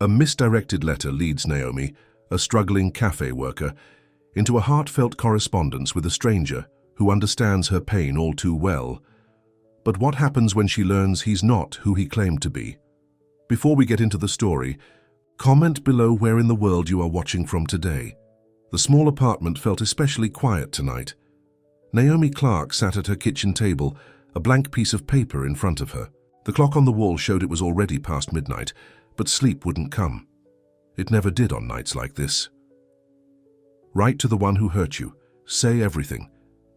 A misdirected letter leads Naomi, a struggling cafe worker, into a heartfelt correspondence with a stranger who understands her pain all too well. But what happens when she learns he's not who he claimed to be? Before we get into the story, comment below where in the world you are watching from today. The small apartment felt especially quiet tonight. Naomi Clark sat at her kitchen table, a blank piece of paper in front of her. The clock on the wall showed it was already past midnight, but sleep wouldn't come. It never did on nights like this. Write to the one who hurt you. Say everything.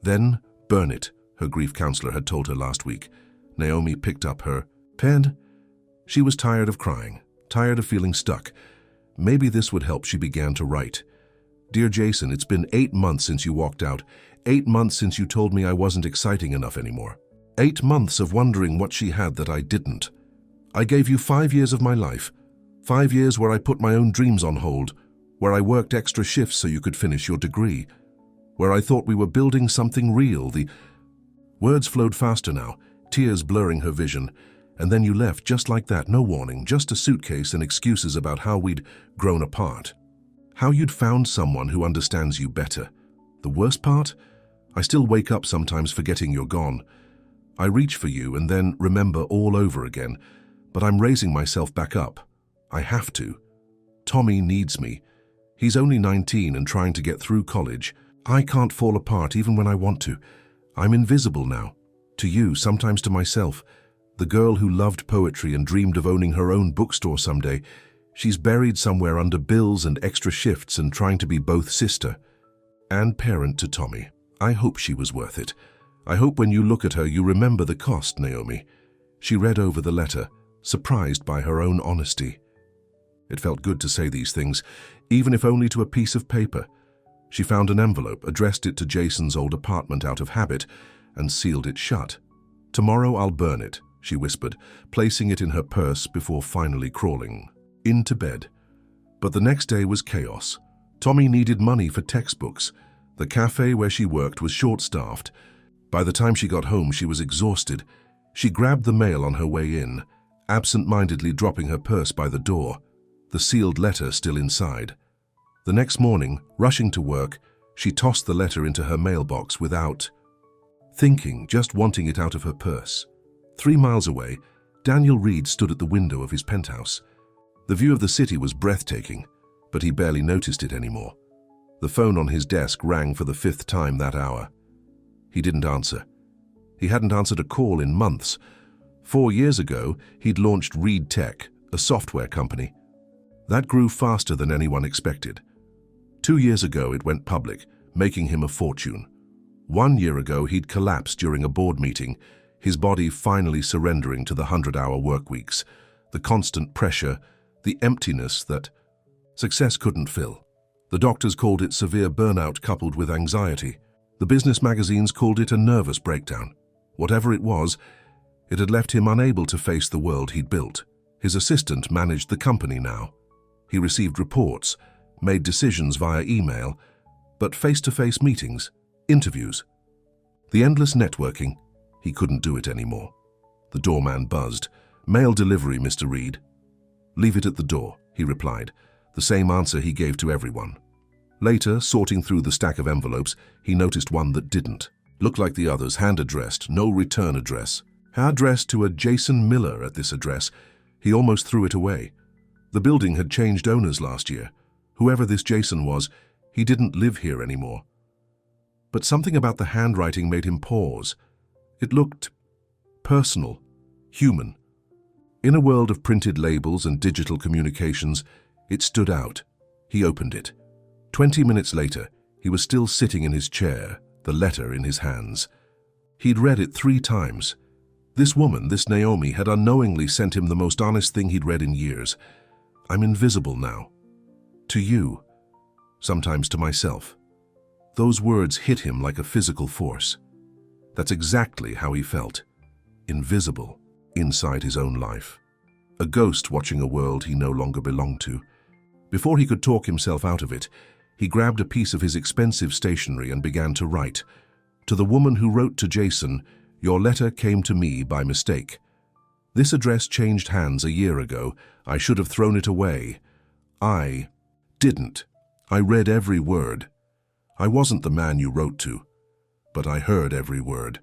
Then burn it, her grief counselor had told her last week. Naomi picked up her pen. She was tired of crying, tired of feeling stuck. Maybe this would help. She began to write. Dear Jason, it's been 8 months since you walked out. 8 months since you told me I wasn't exciting enough anymore. 8 months of wondering what she had that I didn't. I gave you 5 years of my life. 5 years where I put my own dreams on hold, where I worked extra shifts so you could finish your degree, where I thought we were building something real. The words flowed faster now, tears blurring her vision. And then you left just like that, no warning, just a suitcase and excuses about how we'd grown apart. How you'd found someone who understands you better. The worst part? I still wake up sometimes forgetting you're gone. I reach for you and then remember all over again, but I'm raising myself back up. I have to. Tommy needs me. He's only 19 and trying to get through college. I can't fall apart even when I want to. I'm invisible now. To you, sometimes to myself. The girl who loved poetry and dreamed of owning her own bookstore someday, she's buried somewhere under bills and extra shifts and trying to be both sister and parent to Tommy. I hope she was worth it. I hope when you look at her you remember the cost, Naomi. She read over the letter, surprised by her own honesty. It felt good to say these things, even if only to a piece of paper. She found an envelope, addressed it to Jason's old apartment out of habit, and sealed it shut. Tomorrow I'll burn it, she whispered, placing it in her purse before finally crawling into bed. But the next day was chaos. Tommy needed money for textbooks. The cafe where she worked was short-staffed. By the time she got home, she was exhausted. She grabbed the mail on her way in, absent-mindedly dropping her purse by the door, the sealed letter still inside. The next morning, rushing to work, she tossed the letter into her mailbox without thinking, just wanting it out of her purse. 3 miles away, Daniel Reed stood at the window of his penthouse. The view of the city was breathtaking, but he barely noticed it anymore. The phone on his desk rang for the 5th time that hour. He didn't answer. He hadn't answered a call in months. 4 years ago, he'd launched Reed Tech, a software company. That grew faster than anyone expected. 2 years ago, it went public, making him a fortune. 1 year ago, he'd collapsed during a board meeting, his body finally surrendering to the 100-hour work weeks, the constant pressure, the emptiness that success couldn't fill. The doctors called it severe burnout coupled with anxiety. The business magazines called it a nervous breakdown. Whatever it was, it had left him unable to face the world he'd built. His assistant managed the company now. He received reports, made decisions via email, but face-to-face meetings, interviews. The endless networking, he couldn't do it anymore. The doorman buzzed. "Mail delivery, Mr. Reed." "Leave it at the door," he replied, the same answer he gave to everyone. Later, sorting through the stack of envelopes, he noticed one that didn't. Looked like the others, hand-addressed, no return address. Addressed to a Jason Miller at this address, he almost threw it away. The building had changed owners last year. Whoever this Jason was, he didn't live here anymore. But something about the handwriting made him pause. It looked personal, human. In a world of printed labels and digital communications, it stood out. He opened it. 20 minutes later, he was still sitting in his chair, the letter in his hands. He'd read it 3 times. This woman, this Naomi, had unknowingly sent him the most honest thing he'd read in years. "I'm invisible now. To you. Sometimes to myself." Those words hit him like a physical force. That's exactly how he felt. Invisible, inside his own life. A ghost watching a world he no longer belonged to. Before he could talk himself out of it, he grabbed a piece of his expensive stationery and began to write. To the woman who wrote to Jason, "Your letter came to me by mistake. This address changed hands a year ago. I should have thrown it away. I didn't. I read every word. I wasn't the man you wrote to, but I heard every word.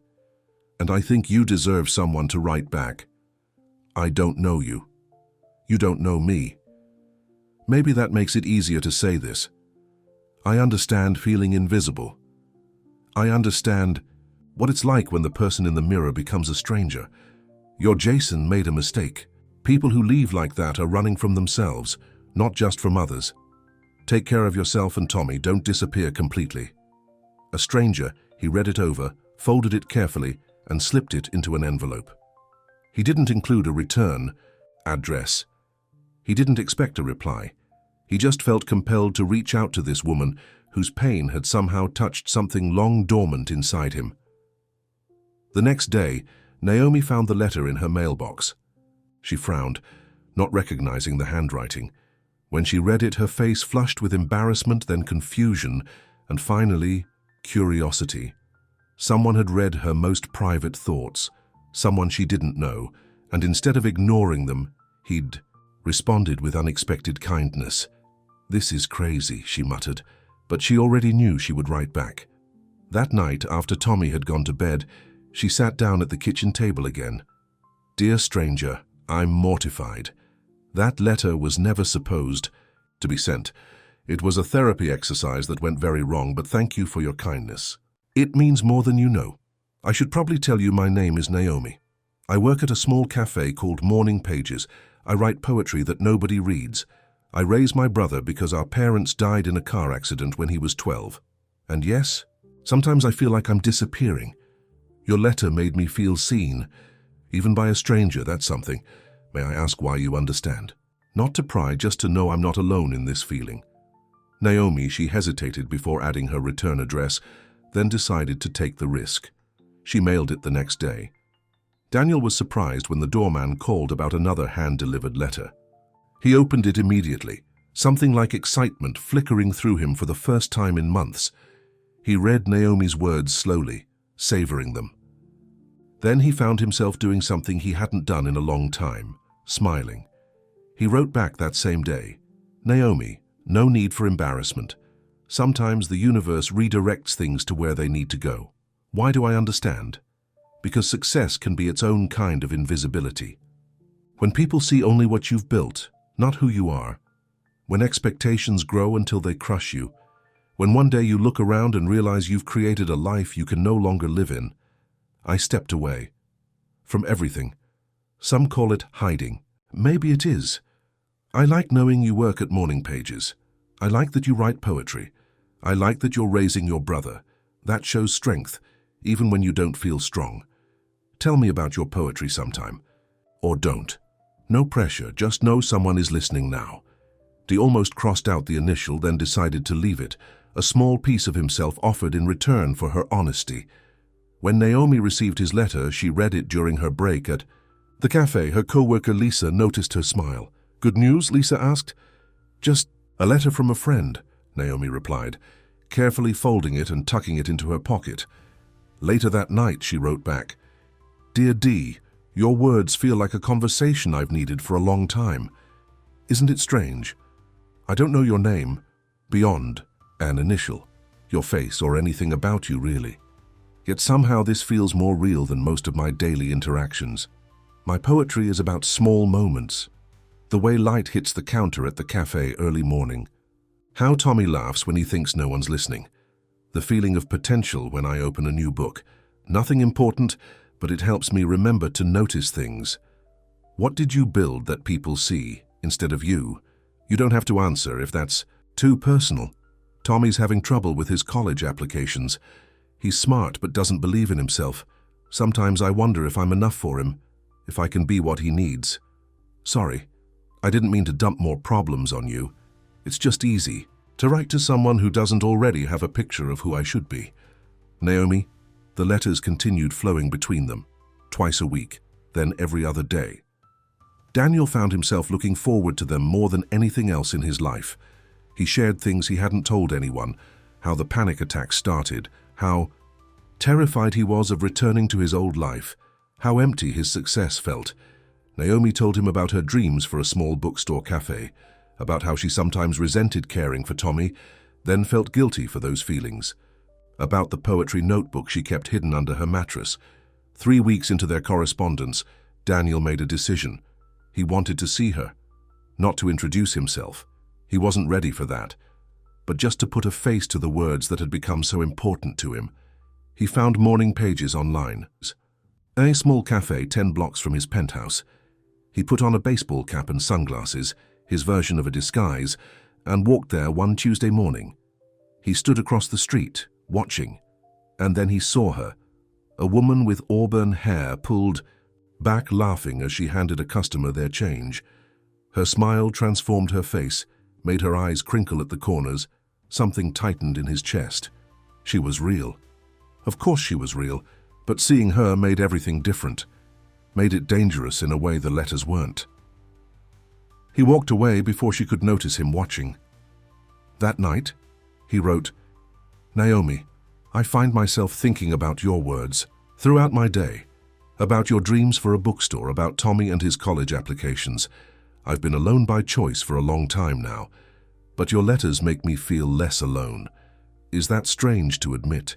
And I think you deserve someone to write back. I don't know you. You don't know me. Maybe that makes it easier to say this. I understand feeling invisible. I understand what it's like when the person in the mirror becomes a stranger. Your Jason made a mistake. People who leave like that are running from themselves, not just from others. Take care of yourself and Tommy, don't disappear completely. A stranger, he read it over, folded it carefully, and slipped it into an envelope. He didn't include a return address. He didn't expect a reply. He just felt compelled to reach out to this woman whose pain had somehow touched something long dormant inside him. The next day, Naomi found the letter in her mailbox. She frowned, not recognizing the handwriting. When she read it, her face flushed with embarrassment, then confusion, and finally, curiosity. Someone had read her most private thoughts, someone she didn't know, and instead of ignoring them, he'd responded with unexpected kindness. "This is crazy," she muttered, but she already knew she would write back. That night, after Tommy had gone to bed, she sat down at the kitchen table again. "Dear stranger, I'm mortified. That letter was never supposed to be sent. It was a therapy exercise that went very wrong, but thank you for your kindness. It means more than you know. I should probably tell you my name is Naomi. I work at a small cafe called Morning Pages. I write poetry that nobody reads. I raise my brother because our parents died in a car accident when he was 12. And yes, sometimes I feel like I'm disappearing. Your letter made me feel seen. Even by a stranger, that's something. May I ask why you understand? Not to pry, just to know I'm not alone in this feeling." Naomi, she hesitated before adding her return address, then decided to take the risk. She mailed it the next day. Daniel was surprised when the doorman called about another hand-delivered letter. He opened it immediately, something like excitement flickering through him for the first time in months. He read Naomi's words slowly, savoring them. Then he found himself doing something he hadn't done in a long time, smiling. He wrote back that same day, "Naomi, no need for embarrassment. Sometimes the universe redirects things to where they need to go. Why do I understand? Because success can be its own kind of invisibility. When people see only what you've built, not who you are. When expectations grow until they crush you. When one day you look around and realize you've created a life you can no longer live in. I stepped away. From everything. Some call it hiding. Maybe it is. I like knowing you work at Morning Pages. I like that you write poetry. I like that you're raising your brother. That shows strength, even when you don't feel strong. Tell me about your poetry sometime. Or don't. No pressure, just know someone is listening now." He almost crossed out the initial, then decided to leave it, a small piece of himself offered in return for her honesty. When Naomi received his letter, she read it during her break at the cafe. Her co-worker Lisa noticed her smile. "Good news?" Lisa asked. "Just a letter from a friend," Naomi replied, carefully folding it and tucking it into her pocket. Later that night, she wrote back, "Dear Dee, your words feel like a conversation I've needed for a long time. Isn't it strange? I don't know your name, beyond an initial, your face, or anything about you really. Yet somehow this feels more real than most of my daily interactions. My poetry is about small moments. The way light hits the counter at the cafe early morning. How Tommy laughs when he thinks no one's listening. The feeling of potential when I open a new book. Nothing important, but it helps me remember to notice things. What did you build that people see instead of you? You don't have to answer if that's too personal. Tommy's having trouble with his college applications. He's smart but doesn't believe in himself. Sometimes I wonder if I'm enough for him, if I can be what he needs. Sorry, I didn't mean to dump more problems on you. It's just easy to write to someone who doesn't already have a picture of who I should be." Naomi, the letters continued flowing between them, twice a week, then every other day. Daniel found himself looking forward to them more than anything else in his life. He shared things he hadn't told anyone, how the panic attack started, how terrified he was of returning to his old life, how empty his success felt. Naomi told him about her dreams for a small bookstore cafe, about how she sometimes resented caring for Tommy, then felt guilty for those feelings, about the poetry notebook she kept hidden under her mattress. 3 weeks into their correspondence, Daniel made a decision. He wanted to see her, not to introduce himself. He wasn't ready for that, but just to put a face to the words that had become so important to him. He found Morning Pages online, a small cafe 10 blocks from his penthouse. He put on a baseball cap and sunglasses, his version of a disguise, and walked there one Tuesday morning. He stood across the street, watching, and then he saw her, a woman with auburn hair pulled back, laughing as she handed a customer their change. Her smile transformed her face, made her eyes crinkle at the corners. Something tightened in his chest. She was real. Of course she was real, but seeing her made everything different, made it dangerous in a way the letters weren't. He walked away before she could notice him watching. That night, he wrote, "Naomi, I find myself thinking about your words throughout my day, about your dreams for a bookstore, about Tommy and his college applications. I've been alone by choice for a long time now, but your letters make me feel less alone. Is that strange to admit?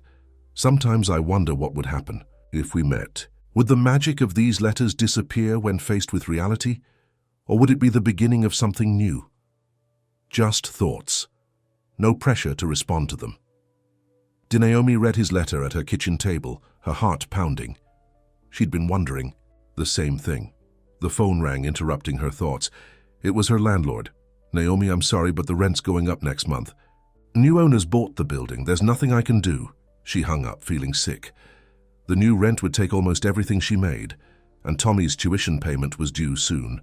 Sometimes I wonder what would happen if we met. Would the magic of these letters disappear when faced with reality? Or would it be the beginning of something new? Just thoughts. No pressure to respond to them." Naomi read his letter at her kitchen table, her heart pounding. She'd been wondering the same thing. The phone rang, interrupting her thoughts. It was her landlord. "Naomi, I'm sorry, but the rent's going up next month. New owners bought the building. There's nothing I can do." She hung up, feeling sick. The new rent would take almost everything she made, and Tommy's tuition payment was due soon.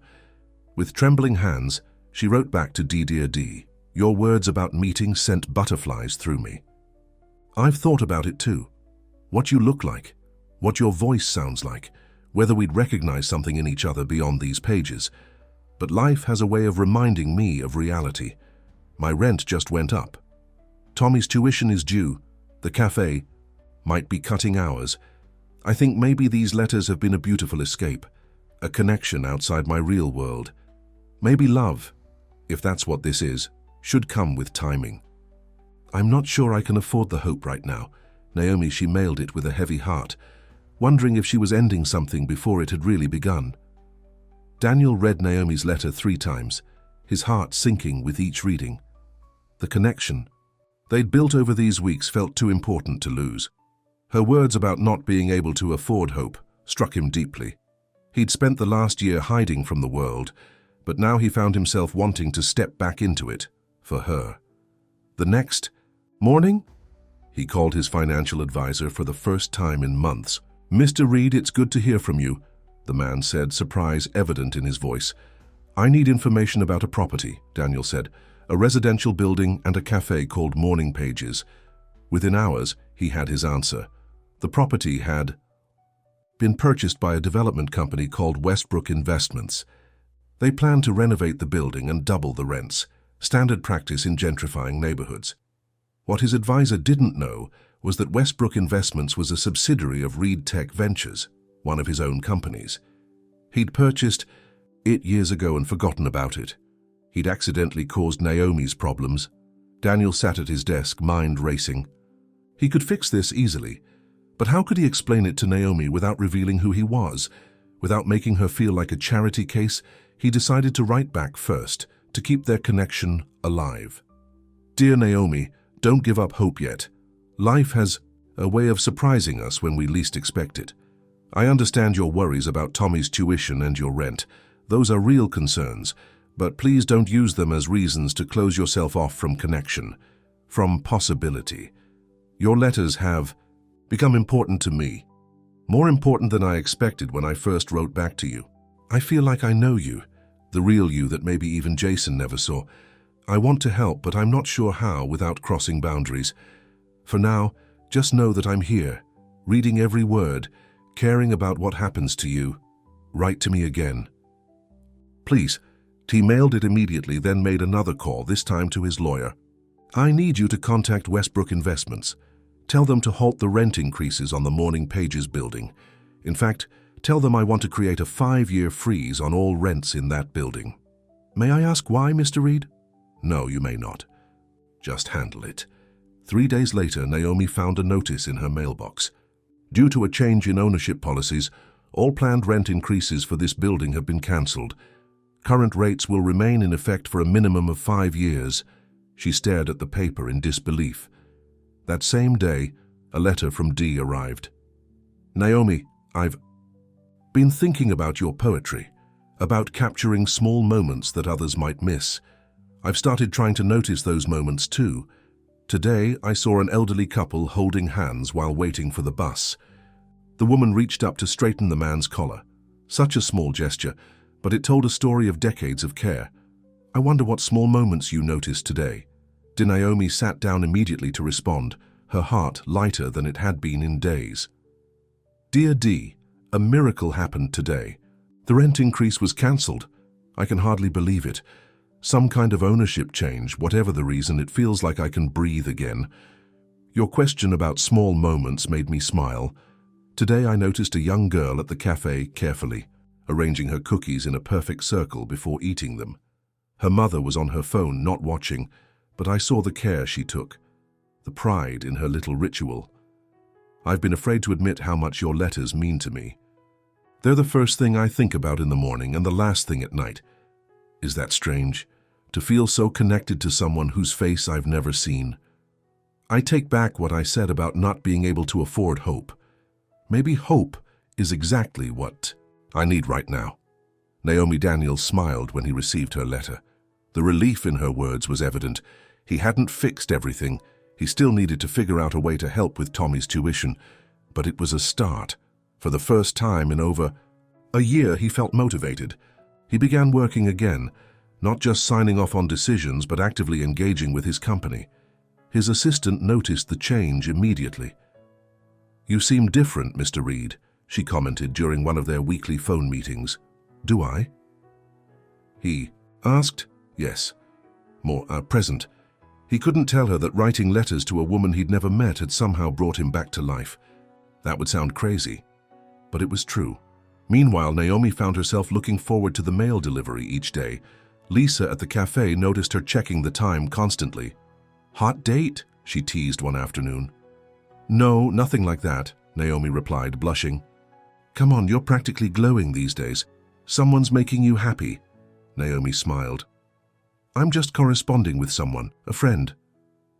With trembling hands, she wrote back to Dear D, "Your words about meeting sent butterflies through me. I've thought about it too. What you look like, what your voice sounds like, whether we'd recognize something in each other beyond these pages. But life has a way of reminding me of reality. My rent just went up. Tommy's tuition is due. The cafe might be cutting hours. I think maybe these letters have been a beautiful escape, a connection outside my real world. Maybe love, if that's what this is, should come with timing. I'm not sure I can afford the hope right now." Naomi, she mailed it with a heavy heart, wondering if she was ending something before it had really begun. Daniel read Naomi's letter 3 times, his heart sinking with each reading. The connection they'd built over these weeks felt too important to lose. Her words about not being able to afford hope struck him deeply. He'd spent the last year hiding from the world, but now he found himself wanting to step back into it, for her. The next morning, he called his financial advisor for the first time in months. "Mr. Reed, it's good to hear from you," the man said, surprise evident in his voice. "I need information about a property," Daniel said, "a residential building and a cafe called Morning Pages." Within hours, he had his answer. The property had been purchased by a development company called Westbrook Investments. They planned to renovate the building and double the rents, standard practice in gentrifying neighborhoods. What his advisor didn't know was that Westbrook Investments was a subsidiary of Reed Tech Ventures, one of his own companies. He'd purchased it years ago and forgotten about it. He'd accidentally caused Naomi's problems. Daniel sat at his desk, mind racing. He could fix this easily, but how could he explain it to Naomi without revealing who he was? Without making her feel like a charity case, he decided to write back first, to keep their connection alive. "Dear Naomi, don't give up hope yet. Life has a way of surprising us when we least expect it. I understand your worries about Tommy's tuition and your rent. Those are real concerns, but please don't use them as reasons to close yourself off from connection, from possibility. Your letters have become important to me, more important than I expected when I first wrote back to you. I feel like I know you, the real you that maybe even Jason never saw. I want to help, but I'm not sure how without crossing boundaries. For now, just know that I'm here, reading every word, caring about what happens to you. Write to me again. Please." He mailed it immediately, then made another call, this time to his lawyer. "I need you to contact Westbrook Investments. Tell them to halt the rent increases on the Morning Pages building. In fact, Tell them I want to create a 5-year freeze on all rents in that building. May I ask why, Mr. Reed? No, you may not. Just handle it. 3 days later, Naomi found a notice in her mailbox. Due to a change in ownership policies, all planned rent increases for this building have been cancelled. Current rates will remain in effect for a minimum of 5 years. She stared at the paper in disbelief. That same day, a letter from Dee arrived. Naomi, I've been thinking about your poetry, about capturing small moments that others might miss. I've started trying to notice those moments too. Today, I saw an elderly couple holding hands while waiting for the bus. The woman reached up to straighten the man's collar. Such a small gesture, but it told a story of decades of care. I wonder what small moments you noticed today. Naomi sat down immediately to respond, her heart lighter than it had been in days. Dear Dee, a miracle happened today. The rent increase was cancelled. I can hardly believe it. Some kind of ownership change, whatever the reason, it feels like I can breathe again. Your question about small moments made me smile. Today I noticed a young girl at the cafe carefully, arranging her cookies in a perfect circle before eating them. Her mother was on her phone, not watching, but I saw the care she took, the pride in her little ritual. I've been afraid to admit how much your letters mean to me. They're the first thing I think about in the morning and the last thing at night. Is that strange? To feel so connected to someone whose face I've never seen. I take back what I said about not being able to afford hope. Maybe hope is exactly what I need right now. Naomi Daniels smiled when he received her letter. The relief in her words was evident. He hadn't fixed everything. He still needed to figure out a way to help with Tommy's tuition. But it was a start. For the first time in over a year, he felt motivated. He began working again, not just signing off on decisions, but actively engaging with his company. His assistant noticed the change immediately. You seem different, Mr. Reed, she commented during one of their weekly phone meetings. Do I? He asked. Yes. More present. He couldn't tell her that writing letters to a woman he'd never met had somehow brought him back to life. That would sound crazy, but it was true. Meanwhile, Naomi found herself looking forward to the mail delivery each day. Lisa at the cafe noticed her checking the time constantly. Hot date? She teased one afternoon. No, nothing like that, Naomi replied, blushing. Come on, you're practically glowing these days. Someone's making you happy. Naomi smiled. I'm just corresponding with someone, a friend.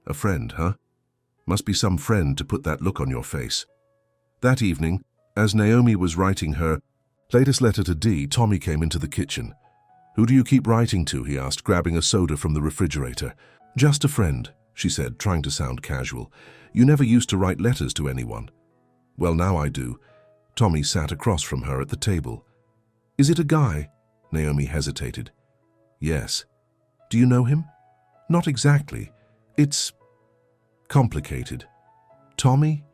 A friend, huh? Must be some friend to put that look on your face. That evening, as Naomi was writing her latest letter to Dee, Tommy came into the kitchen. Who do you keep writing to? He asked, grabbing a soda from the refrigerator. Just a friend, she said, trying to sound casual. You never used to write letters to anyone. Well, now I do. Tommy sat across from her at the table. Is it a guy? Naomi hesitated. Yes. Do you know him? Not exactly. It's complicated. Tommy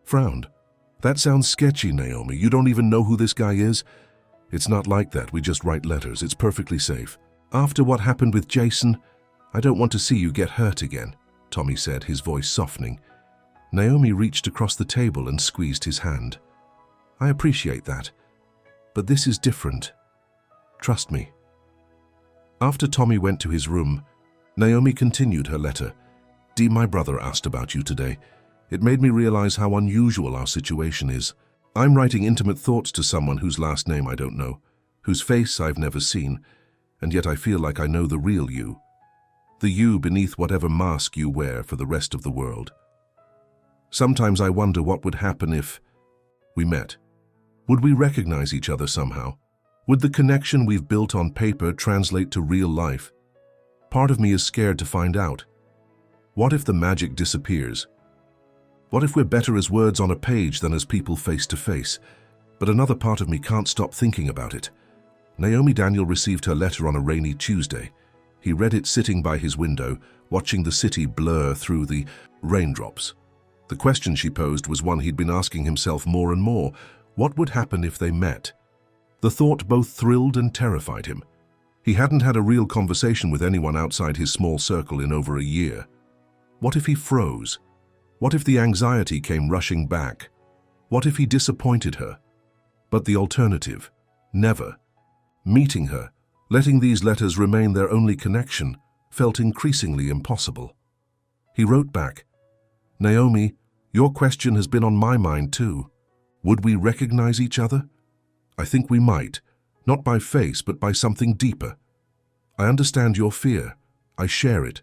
frowned. That sounds sketchy, Naomi. You don't even know who this guy is? It's not like that. We just write letters. It's perfectly safe. After what happened with Jason, I don't want to see you get hurt again, Tommy said, his voice softening. Naomi reached across the table and squeezed his hand. I appreciate that, but this is different. Trust me. After Tommy went to his room, Naomi continued her letter. Dee, my brother asked about you today. It made me realize how unusual our situation is. I'm writing intimate thoughts to someone whose last name I don't know, whose face I've never seen, and yet I feel like I know the real you. The you beneath whatever mask you wear for the rest of the world. Sometimes I wonder what would happen if we met. Would we recognize each other somehow? Would the connection we've built on paper translate to real life? Part of me is scared to find out. What if the magic disappears? What if we're better as words on a page than as people face to face? But another part of me can't stop thinking about it. Naomi Daniel received her letter on a rainy Tuesday. He read it sitting by his window, watching the city blur through the raindrops. The question she posed was one he'd been asking himself more and more. What would happen if they met? The thought both thrilled and terrified him. He hadn't had a real conversation with anyone outside his small circle in over a year. What if he froze? What if the anxiety came rushing back? What if he disappointed her? But the alternative, never. Meeting her, letting these letters remain their only connection, felt increasingly impossible. He wrote back, "Naomi, your question has been on my mind too. Would we recognize each other? I think we might, not by face but by something deeper. I understand your fear. I share it.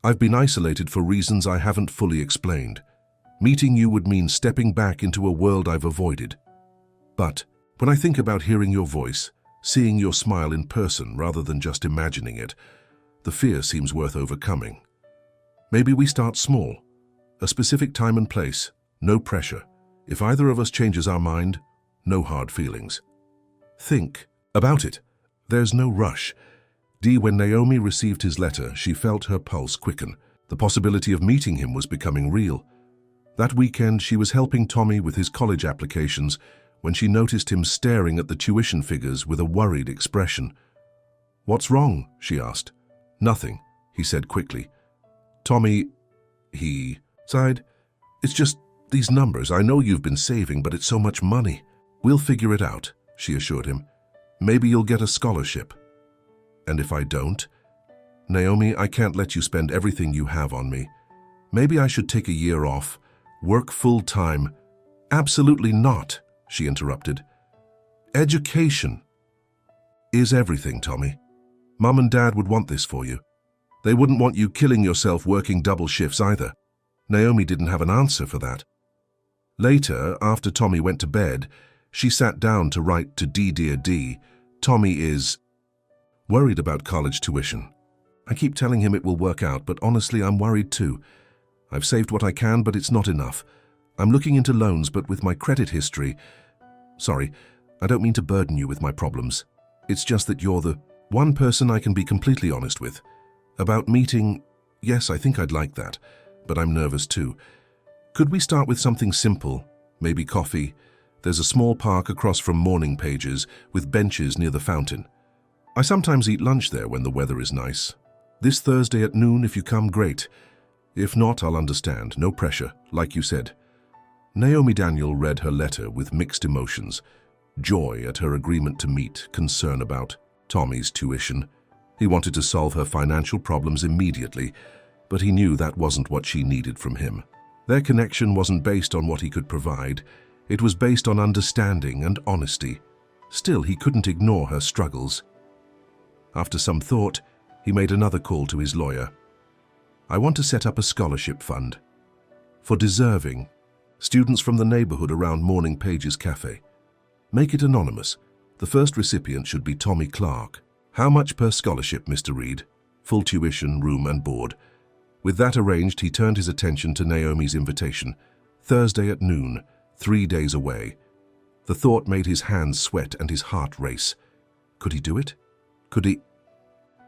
I've been isolated for reasons I haven't fully explained. Meeting you would mean stepping back into a world I've avoided. But when I think about hearing your voice, seeing your smile in person rather than just imagining it, the fear seems worth overcoming. Maybe we start small. A specific time and place, no pressure. If either of us changes our mind, no hard feelings. Think about it. There's no rush." When Naomi received his letter, she felt her pulse quicken. The possibility of meeting him was becoming real. That weekend, she was helping Tommy with his college applications when she noticed him staring at the tuition figures with a worried expression. "What's wrong?" she asked. "Nothing," he said quickly. "Tommy," he sighed, "it's just these numbers. I know you've been saving, but it's so much money." "We'll figure it out," she assured him. "Maybe you'll get a scholarship." "And if I don't?" "Naomi, I can't let you spend everything you have on me. Maybe I should take a year off, work full-time." "Absolutely not," she interrupted. "Education is everything, Tommy. Mom and Dad would want this for you. They wouldn't want you killing yourself working double shifts either." Naomi didn't have an answer for that. Later, after Tommy went to bed, she sat down to write to Dear D. "Tommy is worried about college tuition. I keep telling him it will work out, but honestly, I'm worried too. I've saved what I can, but it's not enough. I'm looking into loans, but with my credit history... Sorry, I don't mean to burden you with my problems. It's just that you're the one person I can be completely honest with. About meeting, yes, I think I'd like that, but I'm nervous too. Could we start with something simple? Maybe coffee? There's a small park across from Morning Pages with benches near the fountain. I sometimes eat lunch there when the weather is nice. This Thursday at noon, if you come, great. If not, I'll understand. No pressure, like you said." Naomi Daniel read her letter with mixed emotions. Joy at her agreement to meet, concern about Tommy's tuition. He wanted to solve her financial problems immediately, but he knew that wasn't what she needed from him. Their connection wasn't based on what he could provide. It was based on understanding and honesty. Still, he couldn't ignore her struggles. After some thought, he made another call to his lawyer. "I want to set up a scholarship fund for deserving students from the neighborhood around Morning Pages Cafe. Make it anonymous. The first recipient should be Tommy Clark. How much per scholarship, Mr. Reed? Full tuition, room and board." With that arranged, he turned his attention to Naomi's invitation. Thursday at noon, 3 days away. The thought made his hands sweat and his heart race. Could he do it? Could he?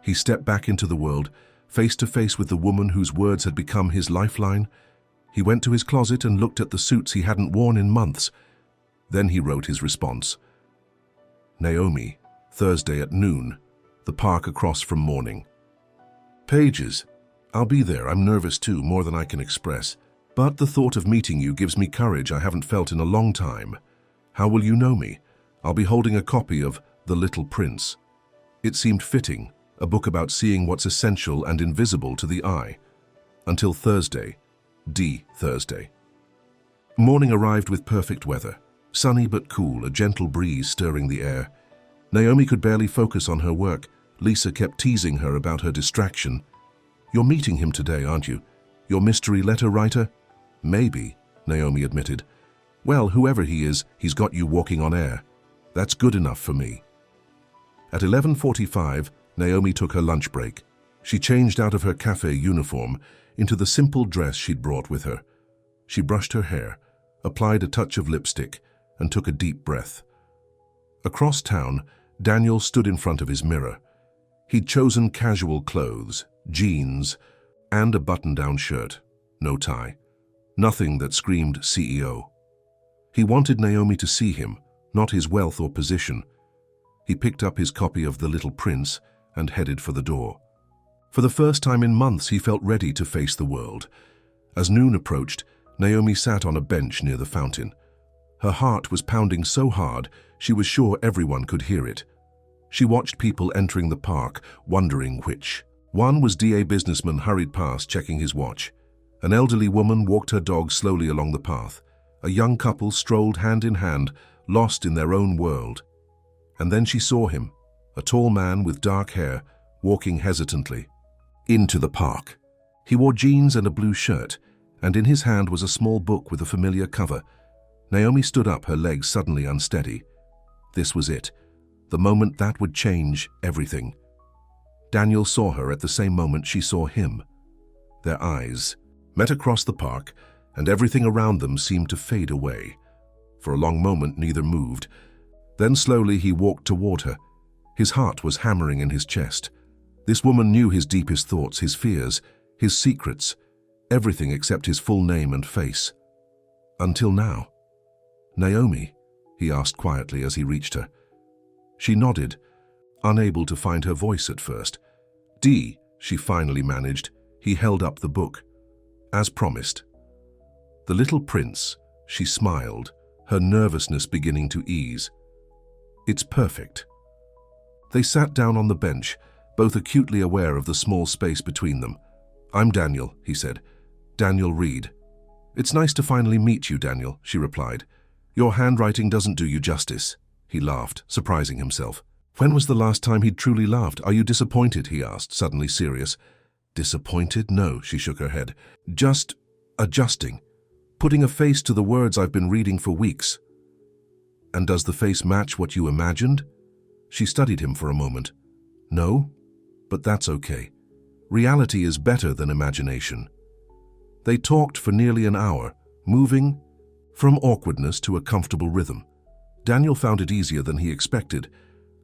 He stepped back into the world, face to face with the woman whose words had become his lifeline. He went to his closet and looked at the suits he hadn't worn in months. Then he wrote his response. "Naomi, Thursday at noon, the park across from Morning Pages. I'll be there. I'm nervous too, more than I can express. But the thought of meeting you gives me courage I haven't felt in a long time. How will you know me? I'll be holding a copy of The Little Prince." It seemed fitting, a book about seeing what's essential and invisible to the eye. Until Thursday. Thursday. Morning arrived with perfect weather. Sunny but cool, a gentle breeze stirring the air. Naomi could barely focus on her work. Lisa kept teasing her about her distraction. "You're meeting him today, aren't you? Your mystery letter writer?" "Maybe," Naomi admitted. "Well, whoever he is, he's got you walking on air. That's good enough for me." At 11:45, Naomi took her lunch break. She changed out of her cafe uniform into the simple dress she'd brought with her. She brushed her hair, applied a touch of lipstick, and took a deep breath. Across town, Daniel stood in front of his mirror. He'd chosen casual clothes, jeans, and a button-down shirt. No tie. Nothing that screamed CEO. He wanted Naomi to see him, not his wealth or position. He picked up his copy of The Little Prince and headed for the door. For the first time in months, he felt ready to face the world. As noon approached, Naomi sat on a bench near the fountain. Her heart was pounding so hard, she was sure everyone could hear it. She watched people entering the park, wondering which. One was DA businessman hurried past, checking his watch. An elderly woman walked her dog slowly along the path. A young couple strolled hand in hand, lost in their own world. And then she saw him, a tall man with dark hair, walking hesitantly into the park. He wore jeans and a blue shirt, and in his hand was a small book with a familiar cover. Naomi stood up, her legs suddenly unsteady. This was it, the moment that would change everything. Daniel saw her at the same moment she saw him. Their eyes met across the park, and everything around them seemed to fade away. For a long moment, neither moved. Then slowly he walked toward her. His heart was hammering in his chest. This woman knew his deepest thoughts, his fears, his secrets, everything except his full name and face. Until now. "Naomi?" he asked quietly as he reached her. She nodded, unable to find her voice at first. "Dee," she finally managed. He held up the book. As promised. "The Little Prince," she smiled, her nervousness beginning to ease. "It's perfect." They sat down on the bench, both acutely aware of the small space between them. "I'm Daniel," he said. "Daniel Reed." "It's nice to finally meet you, Daniel," she replied. "Your handwriting doesn't do you justice." He laughed, surprising himself. When was the last time he'd truly laughed? "Are you disappointed?" he asked, suddenly serious. "Disappointed? No," she shook her head. "Just adjusting. Putting a face to the words I've been reading for weeks." "And does the face match what you imagined?" She studied him for a moment. "No, but that's okay. Reality is better than imagination." They talked for nearly an hour, moving from awkwardness to a comfortable rhythm. Daniel found it easier than he expected.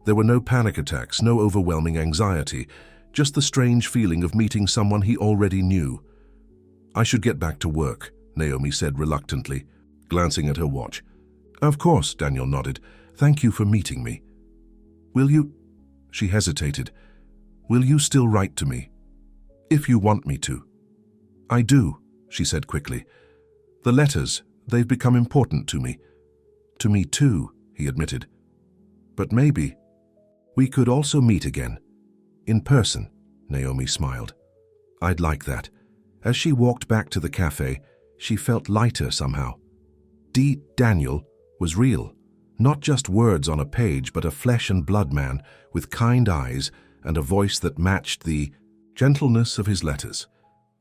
There were no panic attacks, no overwhelming anxiety, just the strange feeling of meeting someone he already knew. "I should get back to work," Naomi said reluctantly, glancing at her watch. "Of course," Daniel nodded. "Thank you for meeting me." "Will you—" She hesitated. "Will you still write to me? If you want me to." "I do," she said quickly. "The letters, they've become important to me." "To me too," he admitted. "But maybe we could also meet again. In person," Naomi smiled. "I'd like that." As she walked back to the cafe, she felt lighter somehow. Daniel was real. Not just words on a page, but a flesh and blood man with kind eyes and a voice that matched the gentleness of his letters.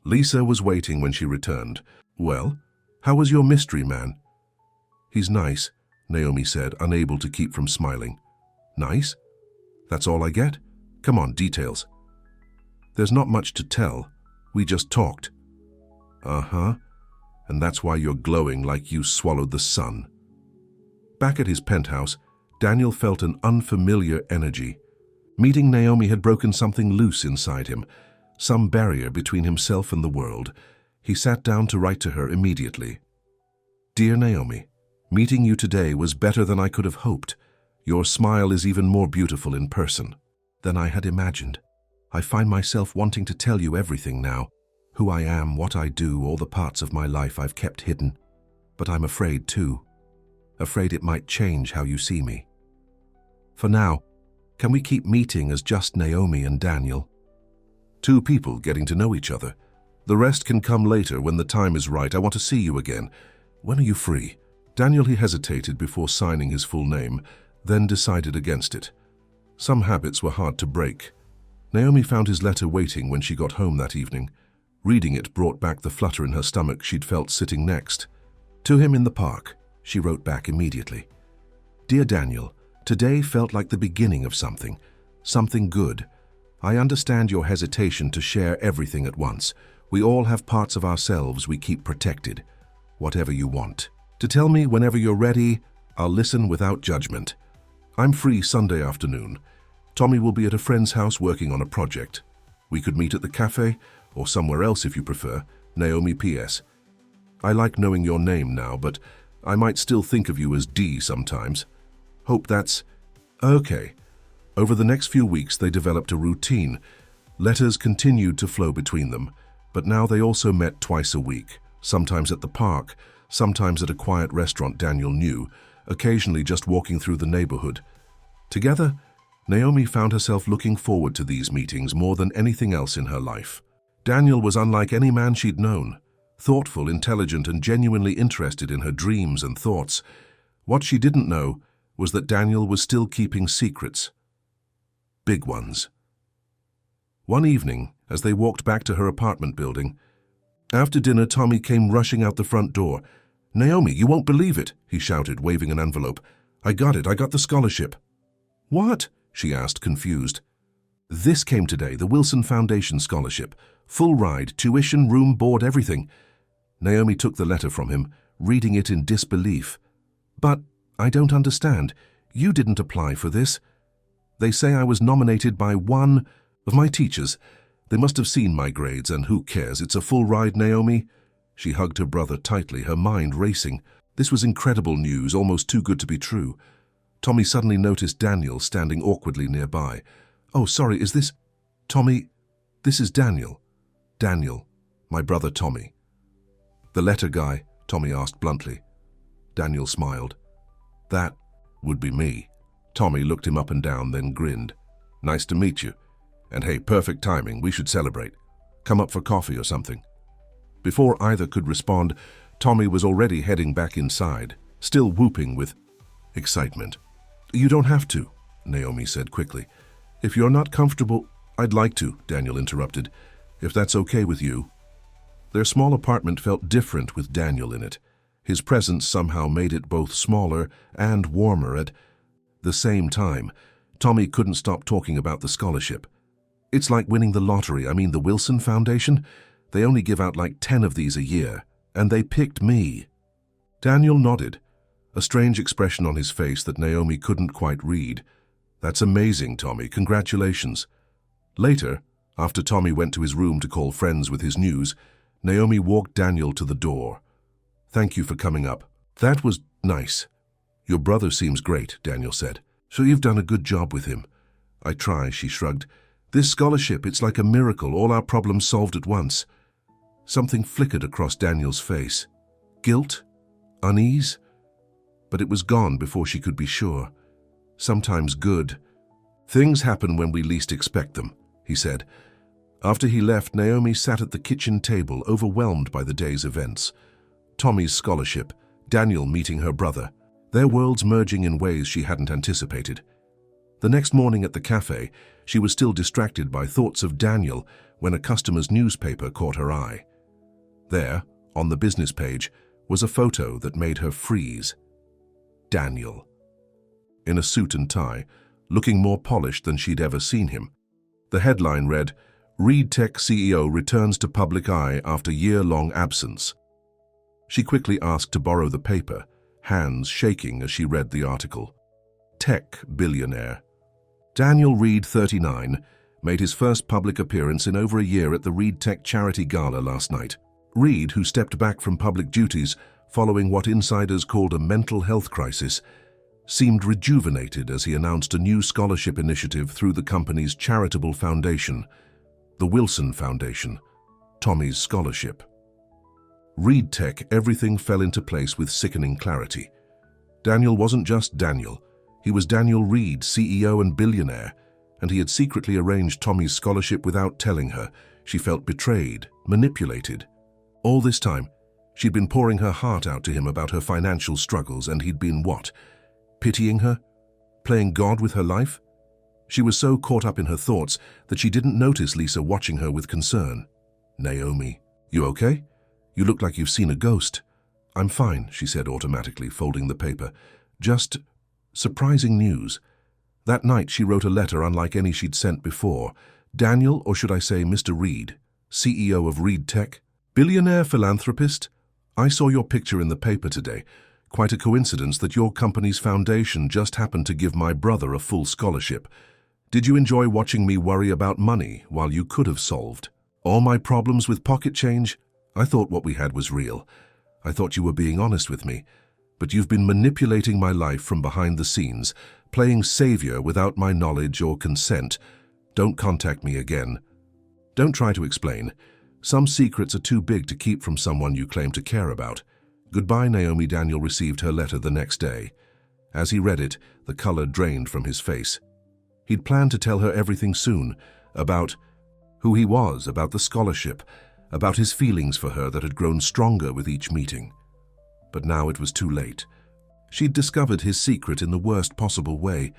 Lisa was waiting when she returned. "Well, how was your mystery man?" "He's nice," Naomi said, unable to keep from smiling. "Nice? That's all I get? Come on, details." "There's not much to tell. We just talked." "Uh-huh. And that's why you're glowing like you swallowed the sun." Back at his penthouse, Daniel felt an unfamiliar energy. Meeting Naomi had broken something loose inside him, some barrier between himself and the world. He sat down to write to her immediately. "Dear Naomi, meeting you today was better than I could have hoped. Your smile is even more beautiful in person than I had imagined. I find myself wanting to tell you everything now, who I am, what I do, all the parts of my life I've kept hidden. But I'm afraid too. Afraid it might change how you see me. For now, can we keep meeting as just Naomi and Daniel? Two people getting to know each other. The rest can come later when the time is right. I want to see you again. When are you free?" Daniel, he hesitated before signing his full name, then decided against it. Some habits were hard to break. Naomi found his letter waiting when she got home that evening. Reading it brought back the flutter in her stomach she'd felt sitting next. To him in the park, she wrote back immediately. "Dear Daniel, today felt like the beginning of something good. I understand your hesitation to share everything at once. We all have parts of ourselves we keep protected. Whatever you want. To tell me whenever you're ready, I'll listen without judgment. I'm free Sunday afternoon. Tommy will be at a friend's house working on a project. We could meet at the cafe, or somewhere else if you prefer. Naomi P.S. I like knowing your name now, but I might still think of you as D sometimes. Hope that's okay." Over the next few weeks, they developed a routine. Letters continued to flow between them, but now they also met twice a week, sometimes at the park, sometimes at a quiet restaurant Daniel knew, occasionally just walking through the neighborhood. Together, Naomi found herself looking forward to these meetings more than anything else in her life. Daniel was unlike any man she'd known, thoughtful, intelligent, and genuinely interested in her dreams and thoughts. What she didn't know was that Daniel was still keeping secrets. Big ones. One evening, as they walked back to her apartment building, after dinner, Tommy came rushing out the front door. "Naomi, you won't believe it," he shouted, waving an envelope. I got the scholarship." "What?" she asked, confused. "This came today, the Wilson Foundation scholarship. Full ride, tuition, room, board, everything." Naomi took the letter from him, reading it in disbelief. "But I don't understand. You didn't apply for this. They say I was nominated by one of my teachers. They must have seen my grades, and who cares? It's a full ride, Naomi." She hugged her brother tightly, her mind racing. This was incredible news, almost too good to be true. Tommy suddenly noticed Daniel standing awkwardly nearby. "Oh, sorry, is this—" "Tommy, this is Daniel." "Daniel, my brother Tommy." "The letter guy?" Tommy asked bluntly. Daniel smiled. "That would be me." Tommy looked him up and down, then grinned. "Nice to meet you. And hey, perfect timing, we should celebrate. Come up for coffee or something." Before either could respond, Tommy was already heading back inside, still whooping with excitement. "You don't have to," Naomi said quickly. "If you're not comfortable—" "I'd like to," Daniel interrupted, "if that's okay with you." Their small apartment felt different with Daniel in it. His presence somehow made it both smaller and warmer at the same time. Tommy couldn't stop talking about the scholarship. "It's like winning the lottery, the Wilson Foundation. They only give out like 10 of these a year, and they picked me." Daniel nodded, a strange expression on his face that Naomi couldn't quite read. "That's amazing, Tommy. Congratulations." Later, after Tommy went to his room to call friends with his news, Naomi walked Daniel to the door. "Thank you for coming up. That was nice." "Your brother seems great," Daniel said. "So you've done a good job with him." "I try," she shrugged. "This scholarship, it's like a miracle, all our problems solved at once." Something flickered across Daniel's face. Guilt? Unease? But it was gone before she could be sure. Sometimes good. "Things happen when we least expect them," he said. After he left, Naomi sat at the kitchen table, overwhelmed by the day's events. Tommy's scholarship, Daniel meeting her brother, their worlds merging in ways she hadn't anticipated. The next morning at the cafe, she was still distracted by thoughts of Daniel when a customer's newspaper caught her eye. There, on the business page, was a photo that made her freeze. Daniel. In a suit and tie, looking more polished than she'd ever seen him. The headline read, "Reed Tech CEO returns to public eye after year-long absence." She quickly asked to borrow the paper, hands shaking as she read the article. Tech billionaire. Daniel Reed, 39, made his first public appearance in over a year at the Reed Tech charity gala last night. Reed, who stepped back from public duties following what insiders called a mental health crisis, seemed rejuvenated as he announced a new scholarship initiative through the company's charitable foundation, the Wilson Foundation, Tommy's scholarship. Reed Tech, everything fell into place with sickening clarity. Daniel wasn't just Daniel. He was Daniel Reed, CEO and billionaire, and he had secretly arranged Tommy's scholarship without telling her. She felt betrayed, manipulated. All this time, she'd been pouring her heart out to him about her financial struggles, and he'd been what? Pitying her? Playing God with her life? She was so caught up in her thoughts that she didn't notice Lisa watching her with concern. "Naomi, you okay? You look like you've seen a ghost." "I'm fine," she said automatically, folding the paper. "Just surprising news." That night she wrote a letter unlike any she'd sent before. "Daniel, or should I say Mr. Reed, CEO of Reed Tech, billionaire philanthropist, I saw your picture in the paper today. Quite a coincidence that your company's foundation just happened to give my brother a full scholarship. Did you enjoy watching me worry about money while you could have solved all my problems with pocket change? I thought what we had was real. I thought you were being honest with me. But you've been manipulating my life from behind the scenes, playing savior without my knowledge or consent. Don't contact me again. Don't try to explain. Some secrets are too big to keep from someone you claim to care about. Goodbye, Naomi. Daniel received her letter the next day. As he read it, the color drained from his face. He'd planned to tell her everything soon, about who he was, about the scholarship, about his feelings for her that had grown stronger with each meeting. But now it was too late. She'd discovered his secret in the worst possible way.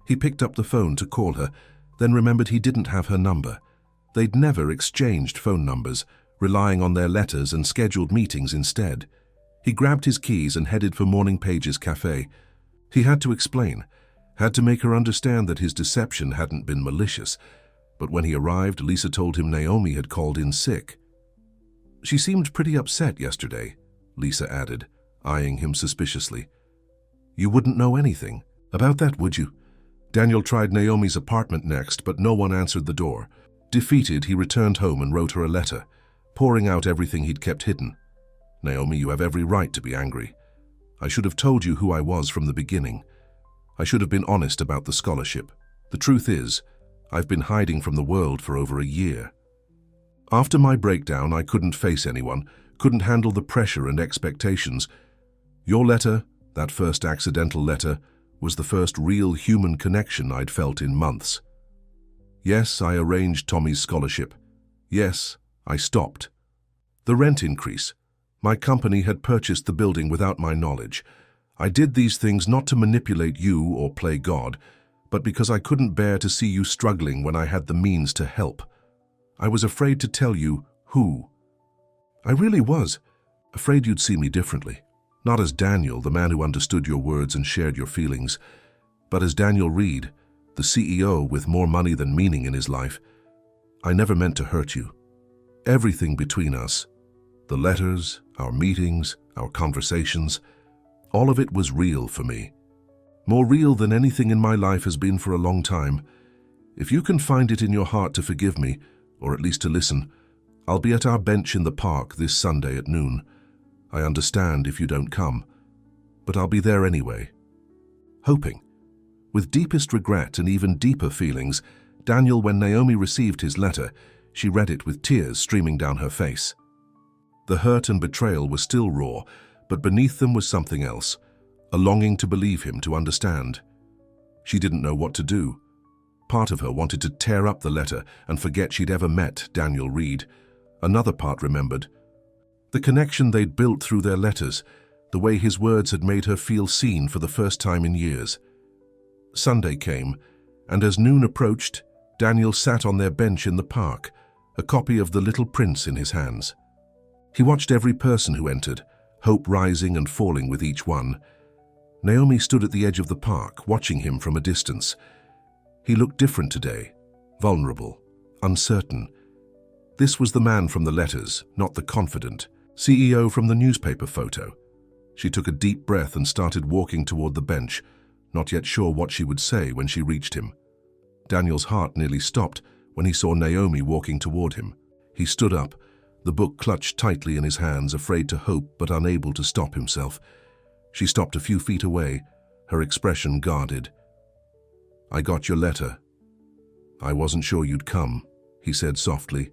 He picked up the phone to call her, then remembered he didn't have her number. They'd never exchanged phone numbers, relying on their letters and scheduled meetings instead. He grabbed his keys and headed for Morning Page's cafe. He had to explain, had to make her understand that his deception hadn't been malicious. But when he arrived, Lisa told him Naomi had called in sick. She seemed pretty upset yesterday, Lisa added, eyeing him suspiciously. You wouldn't know anything about that, would you? Daniel tried Naomi's apartment next, but no one answered the door. Defeated, he returned home and wrote her a letter, pouring out everything he'd kept hidden. Naomi, you have every right to be angry. I should have told you who I was from the beginning. I should have been honest about the scholarship. The truth is, I've been hiding from the world for over a year. After my breakdown, I couldn't face anyone, couldn't handle the pressure and expectations. Your letter, that first accidental letter, was the first real human connection I'd felt in months. Yes, I arranged Tommy's scholarship. Yes, I stopped. The rent increase. My company had purchased the building without my knowledge. I did these things not to manipulate you or play God, but because I couldn't bear to see you struggling when I had the means to help. I was afraid to tell you who. I really was, afraid you'd see me differently. Not as Daniel, the man who understood your words and shared your feelings, but as Daniel Reed, the CEO with more money than meaning in his life. I never meant to hurt you. Everything between us, the letters, our meetings, our conversations, all of it was real for me. More real than anything in my life has been for a long time. If you can find it in your heart to forgive me, or at least to listen, I'll be at our bench in the park this Sunday at noon. I understand if you don't come, but I'll be there anyway. Hoping. With deepest regret and even deeper feelings, Daniel, when Naomi received his letter, she read it with tears streaming down her face. The hurt and betrayal were still raw, but beneath them was something else, a longing to believe him, to understand. She didn't know what to do. Part of her wanted to tear up the letter and forget she'd ever met Daniel Reed. Another part remembered the connection they'd built through their letters, the way his words had made her feel seen for the first time in years. Sunday came, and as noon approached, Daniel sat on their bench in the park, a copy of The Little Prince in his hands. He watched every person who entered, hope rising and falling with each one. Naomi stood at the edge of the park, watching him from a distance. He looked different today, vulnerable, uncertain. This was the man from the letters, not the confident CEO from the newspaper photo. She took a deep breath and started walking toward the bench, not yet sure what she would say when she reached him. Daniel's heart nearly stopped when he saw Naomi walking toward him. He stood up, the book clutched tightly in his hands, afraid to hope but unable to stop himself. She stopped a few feet away, her expression guarded. I got your letter. I wasn't sure you'd come, he said softly.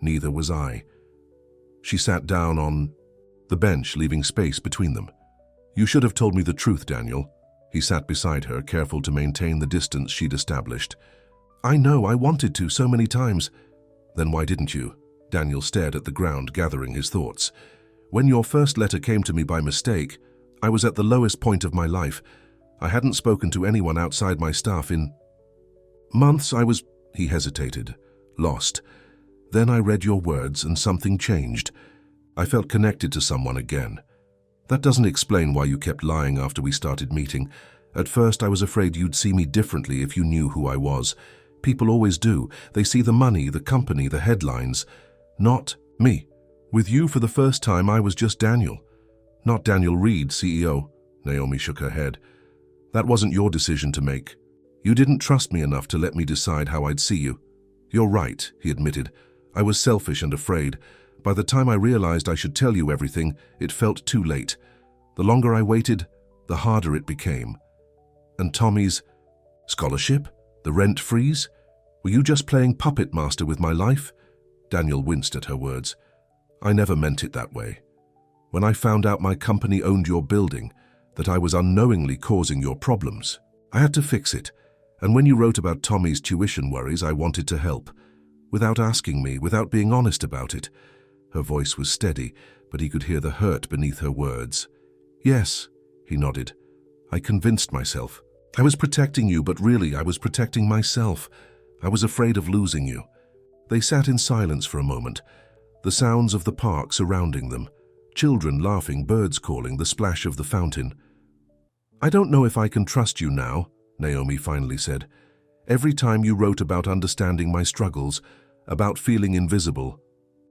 Neither was I. She sat down on the bench, leaving space between them. You should have told me the truth, Daniel. He sat beside her, careful to maintain the distance she'd established. I know, I wanted to so many times. Then why didn't you? Daniel stared at the ground, gathering his thoughts. When your first letter came to me by mistake, I was at the lowest point of my life. I hadn't spoken to anyone outside my staff in months. He hesitated, lost. Then I read your words and something changed. I felt connected to someone again. That doesn't explain why you kept lying after we started meeting. At first I was afraid you'd see me differently if you knew who I was. People always do. They see the money, the company, the headlines. Not me. With you for the first time I was just Daniel. Not Daniel Reed, CEO. Naomi shook her head. That wasn't your decision to make. You didn't trust me enough to let me decide how I'd see you. You're right, he admitted. I was selfish and afraid. By the time I realized I should tell you everything, it felt too late. The longer I waited, the harder it became. And Tommy's scholarship? The rent freeze? Were you just playing puppet master with my life? Daniel winced at her words. I never meant it that way. When I found out my company owned your building, that I was unknowingly causing your problems. I had to fix it, and when you wrote about Tommy's tuition worries, I wanted to help. Without asking me, without being honest about it. Her voice was steady, but he could hear the hurt beneath her words. Yes, he nodded. I convinced myself. I was protecting you, but really I was protecting myself. I was afraid of losing you. They sat in silence for a moment, the sounds of the park surrounding them. Children laughing, birds calling, the splash of the fountain. I don't know if I can trust you now, Naomi finally said. Every time you wrote about understanding my struggles, about feeling invisible,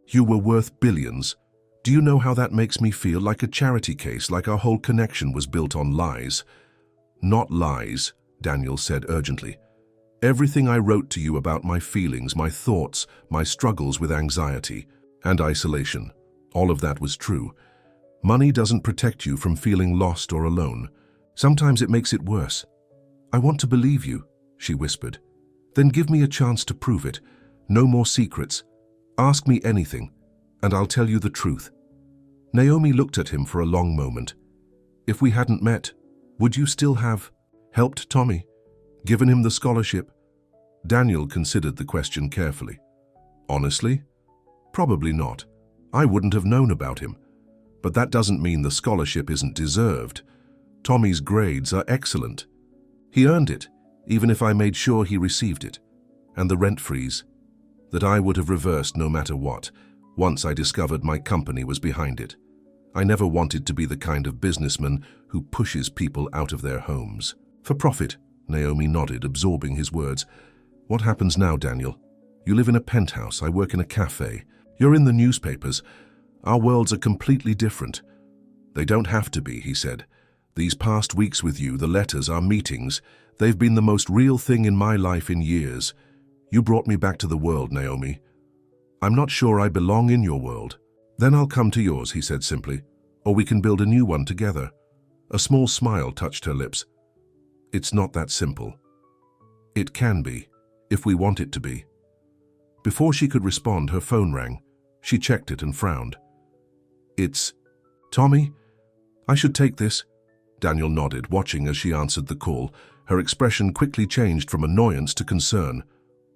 you were worth billions. Do you know how that makes me feel? Like a charity case, like our whole connection was built on lies. Not lies, Daniel said urgently. Everything I wrote to you about my feelings, my thoughts, my struggles with anxiety and isolation, all of that was true. Money doesn't protect you from feeling lost or alone. Sometimes it makes it worse. I want to believe you, she whispered. Then give me a chance to prove it. No more secrets. Ask me anything, and I'll tell you the truth. Naomi looked at him for a long moment. If we hadn't met, would you still have helped Tommy? Given him the scholarship? Daniel considered the question carefully. Honestly? Probably not. I wouldn't have known about him. But that doesn't mean the scholarship isn't deserved. Tommy's grades are excellent. He earned it, even if I made sure he received it. And the rent freeze, that I would have reversed no matter what, once I discovered my company was behind it. I never wanted to be the kind of businessman who pushes people out of their homes. For profit, Naomi nodded, absorbing his words. What happens now, Daniel? You live in a penthouse, I work in a cafe. You're in the newspapers. Our worlds are completely different. They don't have to be, he said. These past weeks with you, the letters, our meetings, they've been the most real thing in my life in years. You brought me back to the world, Naomi. I'm not sure I belong in your world. Then I'll come to yours, he said simply, or we can build a new one together. A small smile touched her lips. It's not that simple. It can be, if we want it to be. Before she could respond, her phone rang. She checked it and frowned. It's Tommy? I should take this. Daniel nodded, watching as she answered the call. Her expression quickly changed from annoyance to concern.